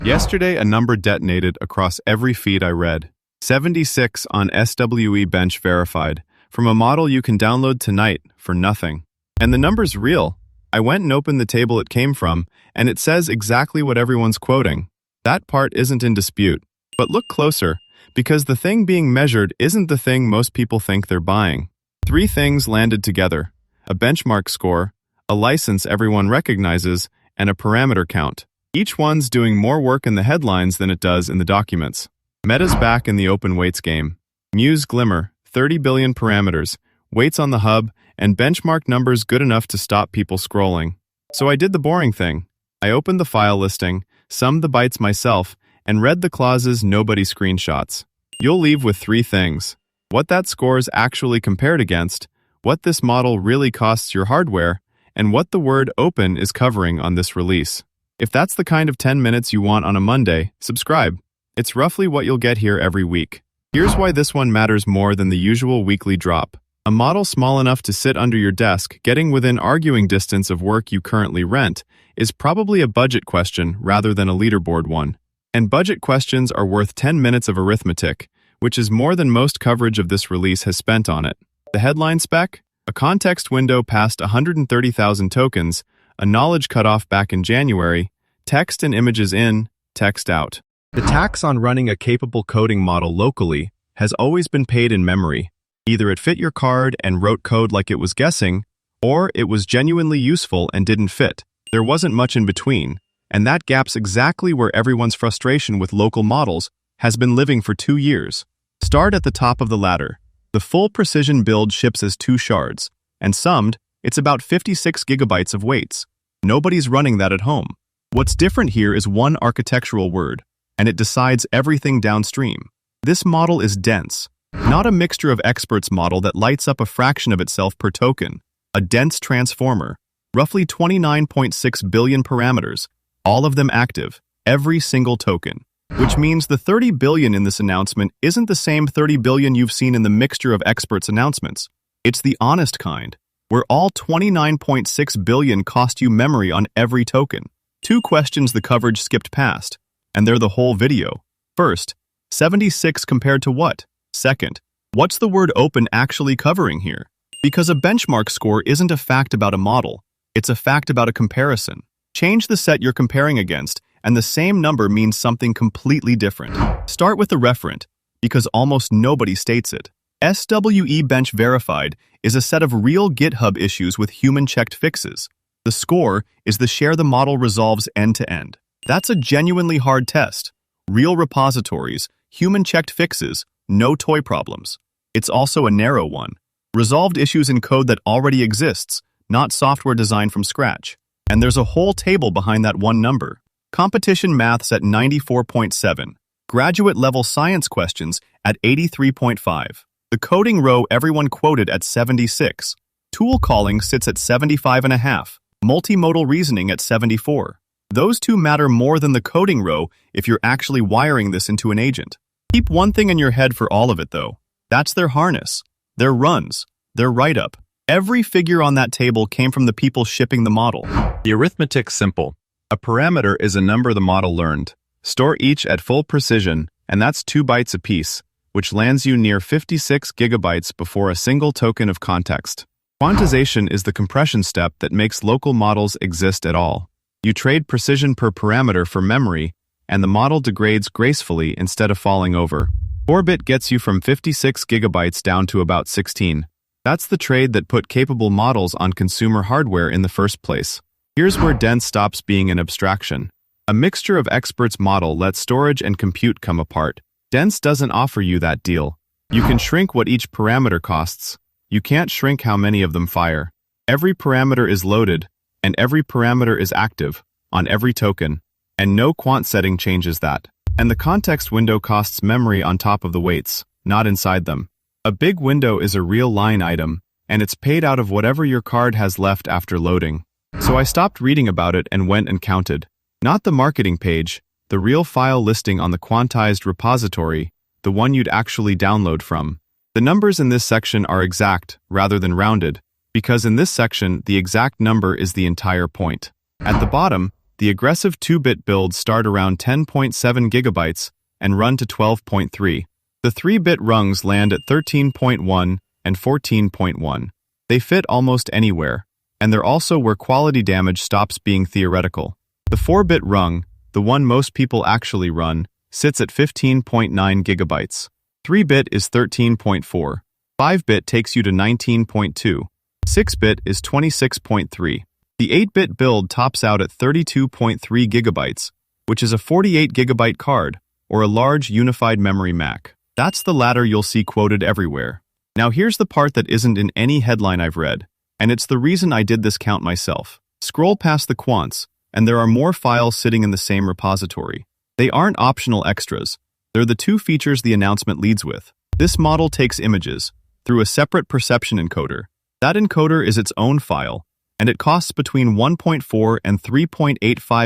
Yesterday, a number detonated across every feed I read. 76 on swe-bench verified, from a model you can download tonight for nothing. And the number's real. I went and opened the table it came from, and it says exactly what everyone's quoting. That part isn't in dispute. But look closer, because the thing being measured isn't the thing most people think they're buying. Three things landed together: a benchmark score, a license everyone recognizes, and a parameter count. Each one's doing more work in the headlines than it does in the documents. Meta's back in the open weights game. Muse Glimmer 30 billion parameters, weights on the hub, and benchmark numbers good enough to stop people scrolling. So I did the boring thing. I opened the file listing, summed the bytes myself, and read the clauses nobody screenshots. You'll leave with three things: what that score's actually compared against, what this model really costs your hardware, and what the word open is covering on this release. If that's the kind of 10 minutes you want on a Monday, subscribe. It's roughly what you'll get here every week. Here's why this one matters more than the usual weekly drop. A model small enough to sit under your desk, getting within arguing distance of work you currently rent, is probably a budget question rather than a leaderboard one. And budget questions are worth 10 minutes of arithmetic, which is more than most coverage of this release has spent on it. The headline spec? A context window past 130,000 tokens, a knowledge cutoff back in January, text and images in, text out. The tax on running a capable coding model locally has always been paid in memory. Either it fit your card and wrote code like it was guessing, or it was genuinely useful and didn't fit. There wasn't much in between, and that gap's exactly where everyone's frustration with local models has been living for 2 years. Start at the top of the ladder. The full precision build ships as 2 shards, and summed, it's about 56 gigabytes of weights. Nobody's running that at home. What's different here is one architectural word, and it decides everything downstream. This model is dense, not a mixture of experts model that lights up a fraction of itself per token. A dense transformer, roughly 29.6 billion parameters, all of them active, every single token. Which means the 30 billion in this announcement isn't the same 30 billion you've seen in the mixture of experts announcements. It's the honest kind, where all 29.6 billion cost you memory on every token. 2 questions the coverage skipped past, and they're the whole video. First, 76 compared to what? Second, what's the word open actually covering here? Because a benchmark score isn't a fact about a model, it's a fact about a comparison. Change the set you're comparing against, and the same number means something completely different. Start with the referent, because almost nobody states it. swe-bench verified is a set of real GitHub issues with human-checked fixes. The score is the share the model resolves end-to-end. That's a genuinely hard test. Real repositories, human-checked fixes, no toy problems. It's also a narrow one. Resolved issues in code that already exists, not software designed from scratch. And there's a whole table behind that one number. Competition maths at 94.7. Graduate-level science questions at 83.5. The coding row everyone quoted at 76. Tool calling sits at 75.5. Multimodal reasoning at 74. Those two matter more than the coding row if you're actually wiring this into an agent. Keep one thing in your head for all of it, though. That's their harness, their runs, their write-up. Every figure on that table came from the people shipping the model. The arithmetic's simple. A parameter is a number the model learned. Store each at full precision, and that's 2 bytes apiece, which lands you near 56 gigabytes before a single token of context. Quantization is the compression step that makes local models exist at all. You trade precision per parameter for memory, and the model degrades gracefully instead of falling over. 4-bit gets you from 56 gigabytes down to about 16. That's the trade that put capable models on consumer hardware in the first place. Here's where dense stops being an abstraction. A mixture of experts model lets storage and compute come apart. Dense doesn't offer you that deal. You can shrink what each parameter costs. You can't shrink how many of them fire. Every parameter is loaded, and every parameter is active, on every token, and no quant setting changes that. And the context window costs memory on top of the weights, not inside them. A big window is a real line item, and it's paid out of whatever your card has left after loading. So I stopped reading about it and went and counted. Not the marketing page, the real file listing on the quantized repository, the one you'd actually download from. The numbers in this section are exact, rather than rounded, because in this section, the exact number is the entire point. At the bottom, The aggressive 2-bit builds start around 10.7 gigabytes and run to 12.3. The 3-bit rungs land at 13.1 and 14.1. They fit almost anywhere, and they're also where quality damage stops being theoretical. The 4-bit rung, the one most people actually run, sits at 15.9 gigabytes. 3-bit is 13.4. 5-bit takes you to 19.2. 6-bit is 26.3. The 8-bit build tops out at 32.3 gigabytes, which is a 48 gigabyte card, or a large unified memory Mac. That's the ladder you'll see quoted everywhere. Now here's the part that isn't in any headline I've read, and it's the reason I did this count myself. Scroll past the quants, and there are more files sitting in the same repository. They aren't optional extras. They're the two features the announcement leads with. This model takes images through a separate perception encoder. That encoder is its own file, and it costs between 1.4 and 3.85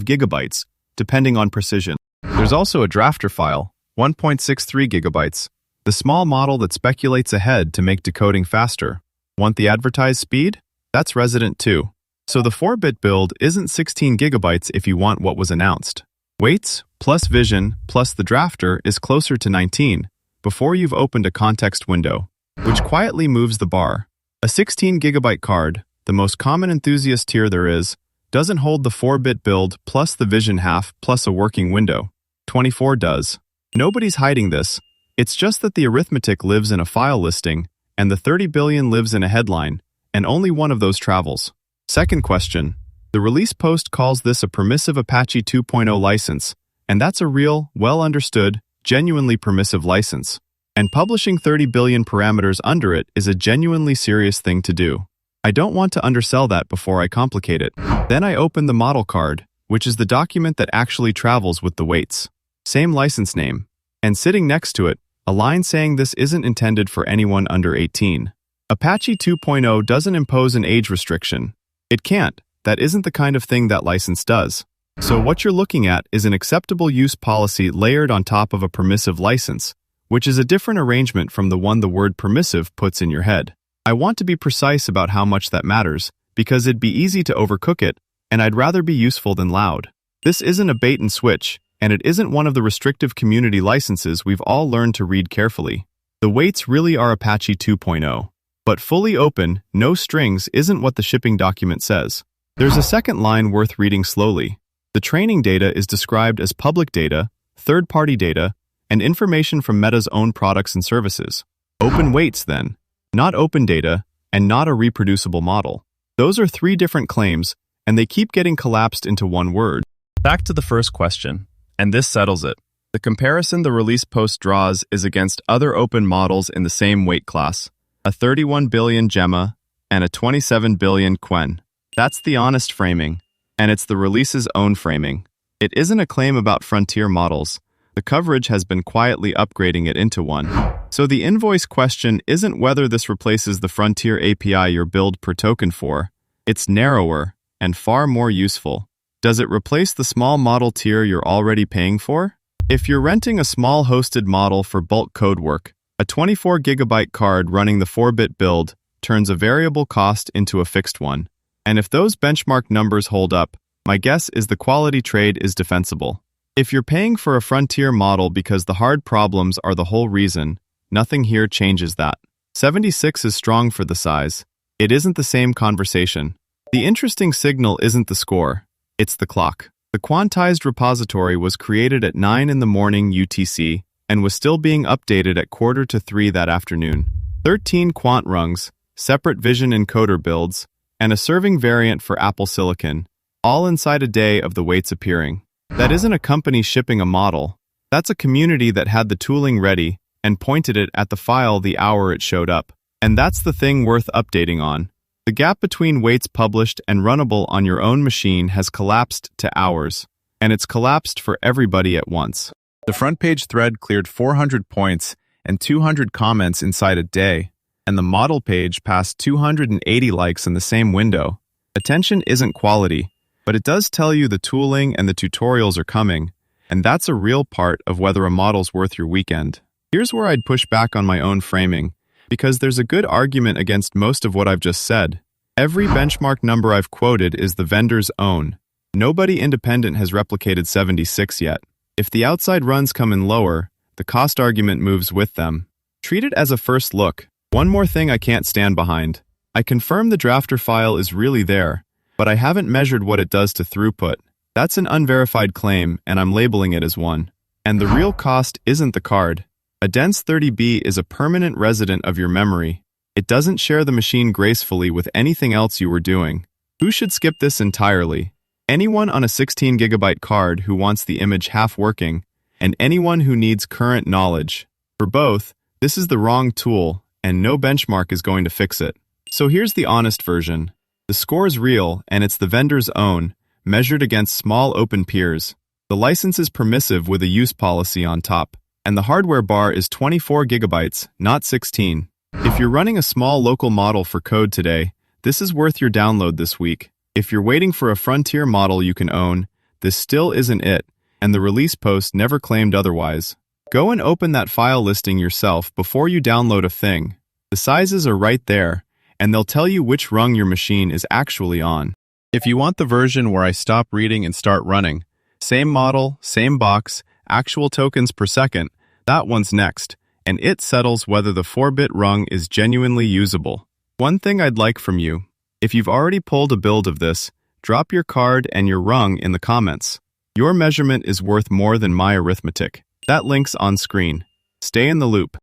gigabytes, depending on precision. There's also a drafter file, 1.63 gigabytes, the small model that speculates ahead to make decoding faster. Want the advertised speed? That's resident too. So the 4-bit build isn't 16 gigabytes if you want what was announced. Weights plus vision plus the drafter is closer to 19 before you've opened a context window, which quietly moves the bar. A 16 gigabyte card, the most common enthusiast tier there is, doesn't hold the 4-bit build plus the vision half plus a working window. 24 does. Nobody's hiding this. It's just that the arithmetic lives in a file listing, and the 30 billion lives in a headline, and only one of those travels. Second question. The release post calls this a permissive Apache 2.0 license, and that's a real, well-understood, genuinely permissive license. And publishing 30 billion parameters under it is a genuinely serious thing to do. I don't want to undersell that before I complicate it. Then I open the model card, which is the document that actually travels with the weights. Same license name. And sitting next to it, a line saying this isn't intended for anyone under 18. Apache 2.0 doesn't impose an age restriction. It can't. That isn't the kind of thing that license does. So what you're looking at is an acceptable use policy layered on top of a permissive license, which is a different arrangement from the one the word permissive puts in your head. I want to be precise about how much that matters, because it'd be easy to overcook it, and I'd rather be useful than loud. This isn't a bait and switch, and it isn't one of the restrictive community licenses we've all learned to read carefully. The weights really are Apache 2.0. But fully open, no strings isn't what the shipping document says. There's a second line worth reading slowly. The training data is described as public data, third-party data, and information from Meta's own products and services. Open weights, then. Not open data, and not a reproducible model. Those are three different claims, and they keep getting collapsed into one word. Back to the first question, and this settles it. The comparison the release post draws is against other open models in the same weight class, a 31 billion Gemma and a 27 billion Quen. That's the honest framing, and it's the release's own framing. It isn't a claim about frontier models. The coverage has been quietly upgrading it into one. So the invoice question isn't whether this replaces the frontier API you're billed per token for. It's narrower and far more useful. Does it replace the small model tier you're already paying for? If you're renting a small hosted model for bulk code work, a 24 gigabyte card running the 4-bit build turns a variable cost into a fixed one. And if those benchmark numbers hold up, my guess is the quality trade is defensible. If you're paying for a frontier model because the hard problems are the whole reason, nothing here changes that. 76 is strong for the size. It isn't the same conversation. The interesting signal isn't the score, it's the clock. The quantized repository was created at 9 in the morning UTC and was still being updated at 2:45 that afternoon. 13 quant rungs, separate vision encoder builds, and a serving variant for Apple Silicon, all inside a day of the weights appearing. That isn't a company shipping a model. That's a community that had the tooling ready and pointed it at the file the hour it showed up. And that's the thing worth updating on. The gap between weights published and runnable on your own machine has collapsed to hours, and it's collapsed for everybody at once. The front page thread cleared 400 points and 200 comments inside a day, and the model page passed 280 likes in the same window. Attention isn't quality, but it does tell you the tooling and the tutorials are coming, and that's a real part of whether a model's worth your weekend. Here's where I'd push back on my own framing, because there's a good argument against most of what I've just said. Every benchmark number I've quoted is the vendor's own. Nobody independent has replicated 76 yet. If the outside runs come in lower, the cost argument moves with them. Treat it as a first look. One more thing I can't stand behind. I confirm the drafter file is really there, but I haven't measured what it does to throughput. That's an unverified claim, and I'm labeling it as one. And the real cost isn't the card. A dense 30B is a permanent resident of your memory. It doesn't share the machine gracefully with anything else you were doing. Who should skip this entirely? Anyone on a 16GB card who wants the image half working, and anyone who needs current knowledge. For both, this is the wrong tool, and no benchmark is going to fix it. So here's the honest version. The score's real, and it's the vendor's own, measured against small open peers. The license is permissive with a use policy on top, and the hardware bar is 24GB, not 16. If you're running a small local model for code today, this is worth your download this week. If you're waiting for a frontier model you can own, this still isn't it, and the release post never claimed otherwise. Go and open that file listing yourself before you download a thing. The sizes are right there, and they'll tell you which rung your machine is actually on. If you want the version where I stop reading and start running, same model, same box, actual tokens per second, that one's next, and it settles whether the 4-bit rung is genuinely usable. One thing I'd like from you, if you've already pulled a build of this, drop your card and your rung in the comments. Your measurement is worth more than my arithmetic. That link's on screen. Stay in the loop.